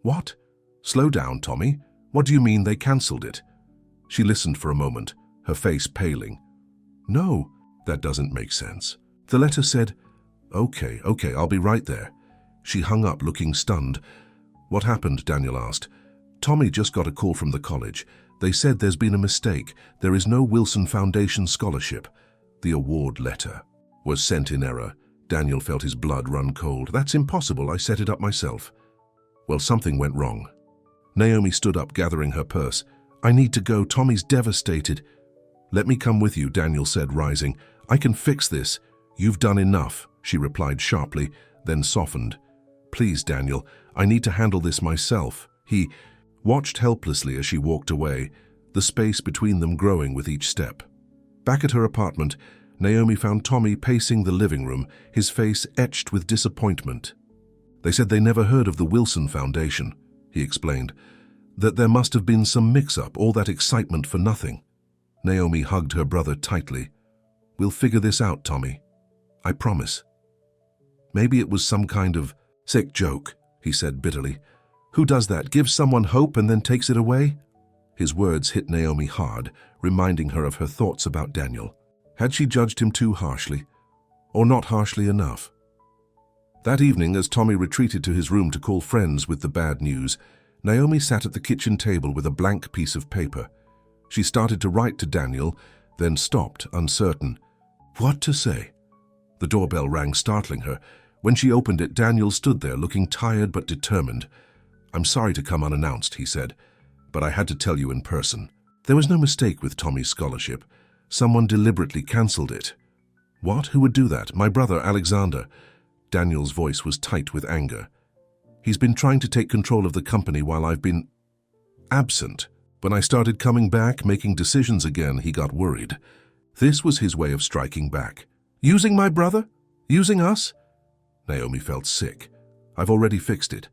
What? Slow down, Tommy. What do you mean they cancelled it? She listened for a moment, her face paling. No, that doesn't make sense. The letter said, Okay, I'll be right there. She hung up, looking stunned. What happened? Daniel asked. Tommy just got a call from the college. They said there's been a mistake. There is no Wilson Foundation scholarship. The award letter was sent in error. Daniel felt his blood run cold. That's impossible. I set it up myself. Well, something went wrong. Naomi stood up, gathering her purse. I need to go. Tommy's devastated. Let me come with you, Daniel said, rising. I can fix this. You've done enough, she replied sharply, then softened. Please, Daniel, I need to handle this myself. He watched helplessly as she walked away, the space between them growing with each step. Back at her apartment, Naomi found Tommy pacing the living room, his face etched with disappointment. They said they never heard of the Wilson Foundation, he explained, that there must have been some mix-up, all that excitement for nothing. Naomi hugged her brother tightly. We'll figure this out, Tommy. I promise. Maybe it was some kind of sick joke, he said bitterly. Who does that? Gives someone hope and then takes it away? His words hit Naomi hard, reminding her of her thoughts about Daniel. Had she judged him too harshly, or not harshly enough? That evening, as Tommy retreated to his room to call friends with the bad news, Naomi sat at the kitchen table with a blank piece of paper. She started to write to Daniel, then stopped, uncertain. What to say? The doorbell rang, startling her. When she opened it, Daniel stood there, looking tired but determined. I'm sorry to come unannounced, he said, but I had to tell you in person. There was no mistake with Tommy's scholarship. Someone deliberately cancelled it. What? Who would do that? My brother, Alexander. Daniel's voice was tight with anger. He's been trying to take control of the company while I've been absent. When I started coming back, making decisions again, he got worried. This was his way of striking back. Using my brother? Using us? Naomi felt sick. I've already fixed it.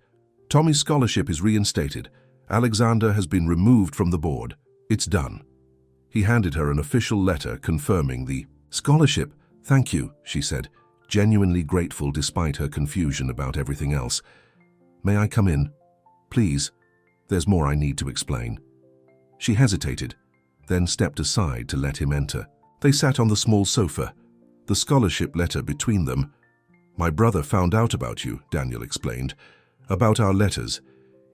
Tommy's scholarship is reinstated. Alexander has been removed from the board. It's done. He handed her an official letter confirming the scholarship. "Thank you," she said, genuinely grateful despite her confusion about everything else. "May I come in? Please. There's more I need to explain." She hesitated, then stepped aside to let him enter. They sat on the small sofa, the scholarship letter between them. "My brother found out about you," Daniel explained, "about our letters.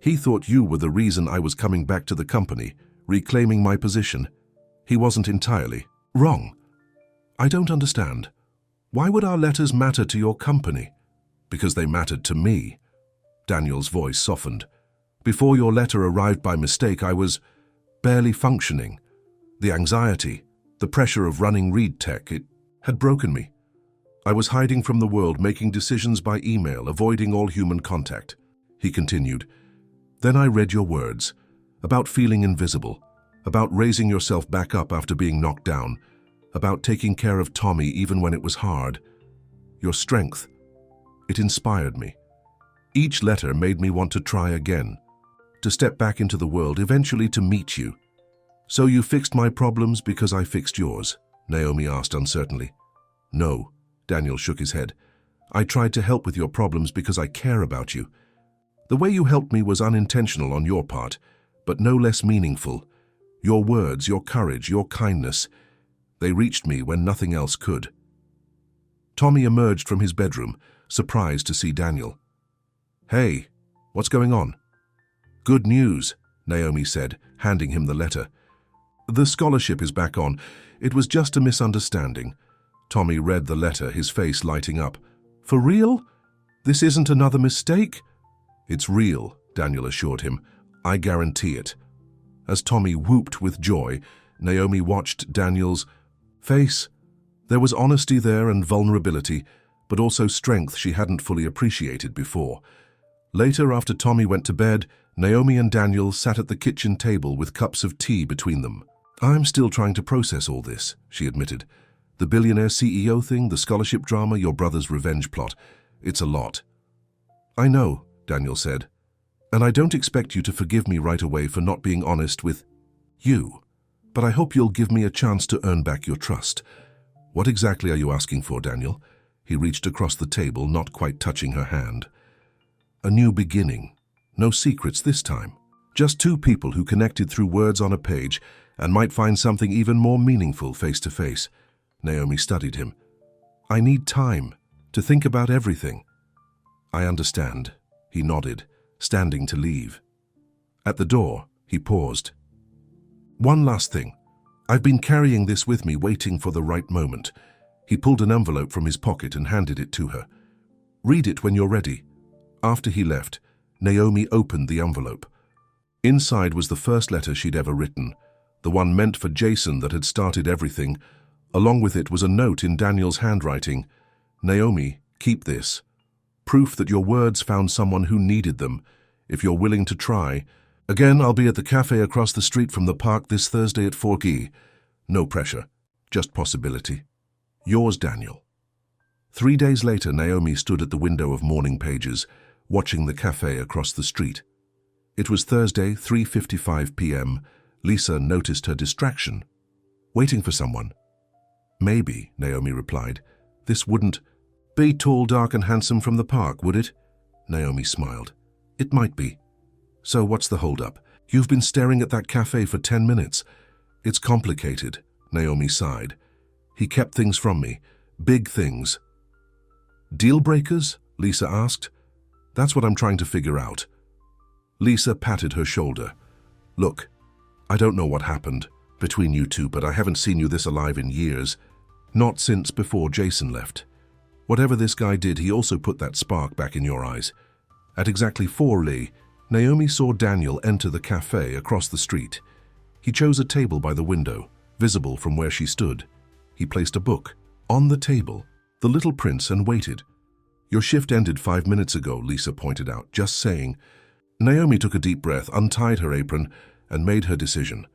He thought you were the reason I was coming back to the company, reclaiming my position. He wasn't entirely wrong." "I don't understand. Why would our letters matter to your company?" "Because they mattered to me." Daniel's voice softened. "Before your letter arrived by mistake, I was barely functioning. The anxiety, the pressure of running Reed Tech, it had broken me. I was hiding from the world, making decisions by email, avoiding all human contact." He continued, "Then I read your words, about feeling invisible, about raising yourself back up after being knocked down, about taking care of Tommy even when it was hard. Your strength, it inspired me. Each letter made me want to try again, to step back into the world, eventually to meet you." "So you fixed my problems because I fixed yours?" Naomi asked uncertainly. "No," Daniel shook his head. "I tried to help with your problems because I care about you. The way you helped me was unintentional on your part, but no less meaningful. Your words, your courage, your kindness, they reached me when nothing else could." Tommy emerged from his bedroom, surprised to see Daniel. "Hey, what's going on?" "Good news," Naomi said, handing him the letter. "The scholarship is back on. It was just a misunderstanding." Tommy read the letter, his face lighting up. "For real? This isn't another mistake?" "It's real," Daniel assured him. "I guarantee it." As Tommy whooped with joy, Naomi watched Daniel's face. There was honesty there and vulnerability, but also strength she hadn't fully appreciated before. Later, after Tommy went to bed, Naomi and Daniel sat at the kitchen table with cups of tea between them. "I'm still trying to process all this," she admitted. "The billionaire CEO thing, the scholarship drama, your brother's revenge plot. It's a lot." "I know," Daniel said. "And I don't expect you to forgive me right away for not being honest with you. But I hope you'll give me a chance to earn back your trust." "What exactly are you asking for, Daniel?" He reached across the table, not quite touching her hand. "A new beginning. No secrets this time. Just two people who connected through words on a page and might find something even more meaningful face to face." Naomi studied him. "I need time to think about everything." "I understand." He nodded, standing to leave. At the door, he paused. "One last thing. I've been carrying this with me, waiting for the right moment." He pulled an envelope from his pocket and handed it to her. "Read it when you're ready." After he left, Naomi opened the envelope. Inside was the first letter she'd ever written, the one meant for Jason that had started everything. Along with it was a note in Daniel's handwriting. "Naomi, keep this. Proof that your words found someone who needed them, if you're willing to try. Again, I'll be at the cafe across the street from the park this Thursday at 4:00. No pressure, just possibility. Yours, Daniel." 3 days later, Naomi stood at the window of Morning Pages, watching the cafe across the street. It was Thursday, 3:55 p.m. Lisa noticed her distraction. "Waiting for someone?" "Maybe," Naomi replied. "This wouldn't be tall, dark and handsome from the park, would it?" Naomi smiled. "It might be." "So what's the holdup? You've been staring at that cafe for 10 minutes. "It's complicated," Naomi sighed. "He kept things from me. Big things." "Deal breakers?" Lisa asked. "That's what I'm trying to figure out." Lisa patted her shoulder. "Look, I don't know what happened between you two, but I haven't seen you this alive in years. Not since before Jason left. Whatever this guy did, he also put that spark back in your eyes." At exactly 4:00, Naomi saw Daniel enter the cafe across the street. He chose a table by the window, visible from where she stood. He placed a book on the table, The Little Prince, and waited. "Your shift ended 5 minutes ago," Lisa pointed out. "Just saying." Naomi took a deep breath, untied her apron, and made her decision.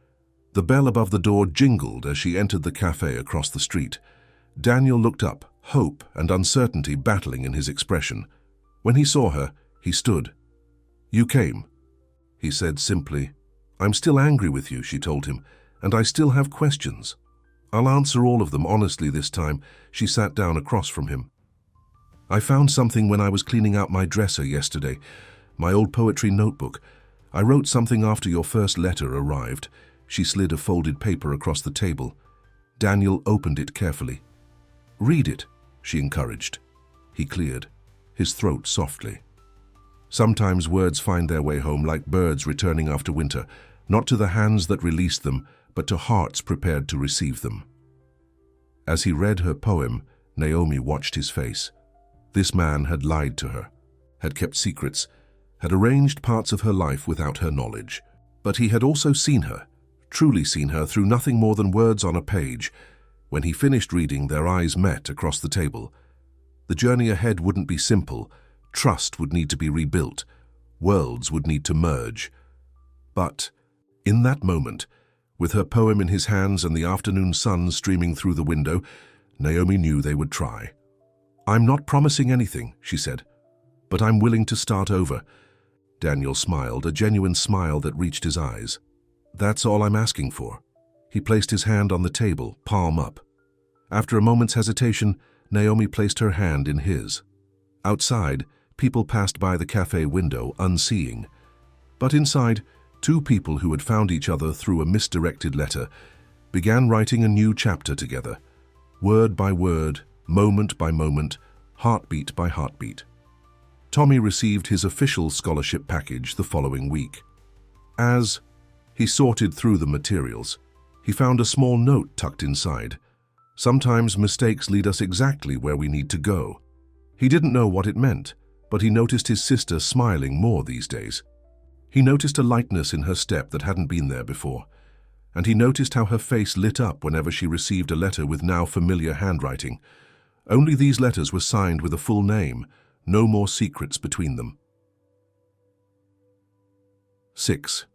The bell above the door jingled as she entered the cafe across the street. Daniel looked up, hope and uncertainty battling in his expression. When he saw her, he stood. "You came," he said simply. "I'm still angry with you," she told him, and I still have questions. I'll answer all of them honestly this time." She sat down across from him. "I found something when I was cleaning out my dresser yesterday, my old poetry notebook. I wrote something after your first letter arrived." She slid a folded paper across the table. Daniel opened it carefully. "Read it," she encouraged. He cleared, his throat softly. "Sometimes words find their way home like birds returning after winter, not to the hands that released them, but to hearts prepared to receive them." As he read her poem, Naomi watched his face. This man had lied to her, had kept secrets, had arranged parts of her life without her knowledge. But he had also seen her, truly seen her, through nothing more than words on a page. When he finished reading, their eyes met across the table. The journey ahead wouldn't be simple. Trust would need to be rebuilt. Worlds would need to merge. But in that moment, with her poem in his hands and the afternoon sun streaming through the window, Naomi knew they would try. "I'm not promising anything," she said, "but I'm willing to start over." Daniel smiled, a genuine smile that reached his eyes. "That's all I'm asking for." He placed his hand on the table, palm up. After a moment's hesitation, Naomi placed her hand in his. Outside, people passed by the cafe window, unseeing. But inside, two people who had found each other through a misdirected letter began writing a new chapter together, word by word, moment by moment, heartbeat by heartbeat. Tommy received his official scholarship package the following week. As he sorted through the materials, he found a small note tucked inside. "Sometimes mistakes lead us exactly where we need to go." He didn't know what it meant, but he noticed his sister smiling more these days. He noticed a lightness in her step that hadn't been there before, and he noticed how her face lit up whenever she received a letter with now familiar handwriting. Only these letters were signed with a full name, no more secrets between them. 6.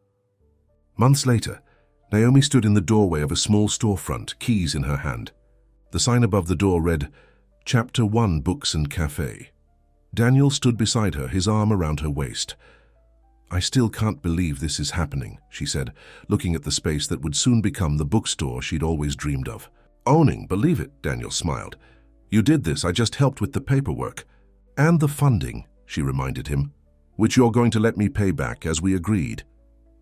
Months later, Naomi stood in the doorway of a small storefront, keys in her hand. The sign above the door read, "Chapter 1 Books and Cafe." Daniel stood beside her, his arm around her waist. "I still can't believe this is happening," she said, looking at the space that would soon become the bookstore she'd always dreamed of. "Owning, believe it," Daniel smiled. "You did this, I just helped with the paperwork." "And the funding," she reminded him, "which you're going to let me pay back as we agreed."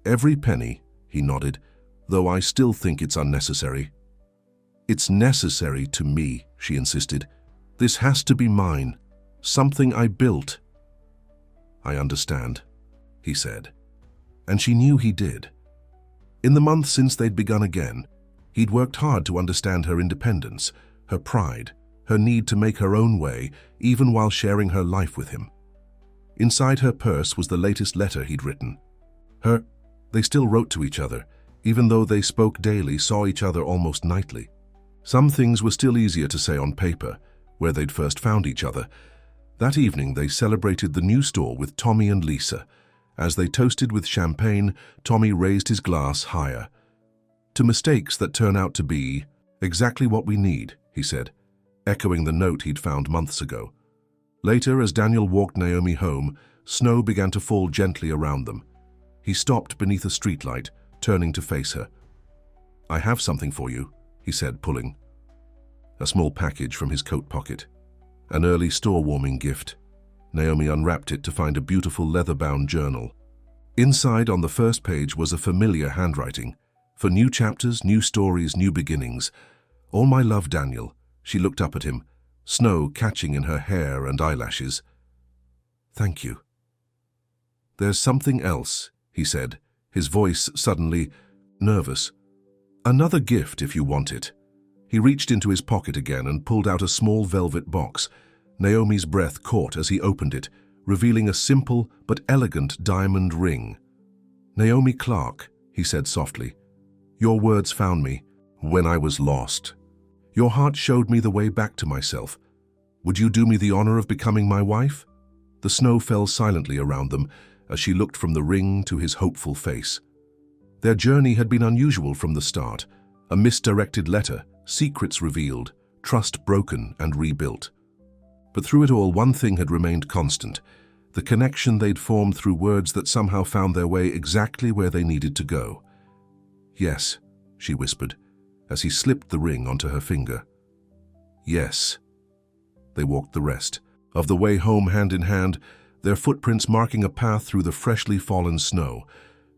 "Every penny," he nodded, "though I still think it's unnecessary." "It's necessary to me," she insisted. "This has to be mine, something I built." "I understand," he said. And she knew he did. In the months since they'd begun again, he'd worked hard to understand her independence, her pride, her need to make her own way, even while sharing her life with him. Inside her purse was the latest letter he'd written. They still wrote to each other, even though they spoke daily, saw each other almost nightly. Some things were still easier to say on paper, where they'd first found each other. That evening they celebrated the new store with Tommy and Lisa. As they toasted with champagne, Tommy raised his glass higher. "To mistakes that turn out to be exactly what we need," he said, echoing the note he'd found months ago. Later, as Daniel walked Naomi home, snow began to fall gently around them. He stopped beneath a streetlight, turning to face her. "I have something for you," he said, pulling a small package from his coat pocket. An early store-warming gift. Naomi unwrapped it to find a beautiful leather-bound journal. Inside, on the first page, was a familiar handwriting. "For new chapters, new stories, new beginnings. All my love, Daniel." She looked up at him, snow catching in her hair and eyelashes. "Thank you." "There's something else," he said, his voice suddenly nervous. "Another gift if you want it." He reached into his pocket again and pulled out a small velvet box. Naomi's breath caught as he opened it, revealing a simple but elegant diamond ring. "Naomi Clark," he said softly, "your words found me when I was lost. Your heart showed me the way back to myself. Would you do me the honor of becoming my wife?" The snow fell silently around them as she looked from the ring to his hopeful face. Their journey had been unusual from the start. A misdirected letter, secrets revealed, trust broken and rebuilt. But through it all, one thing had remained constant, the connection they'd formed through words that somehow found their way exactly where they needed to go. "Yes," she whispered, as he slipped the ring onto her finger. Yes. They walked the rest of the way home hand in hand, their footprints marking a path through the freshly fallen snow,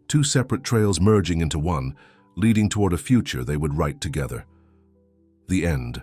two separate trails merging into one, leading toward a future they would write together. The end.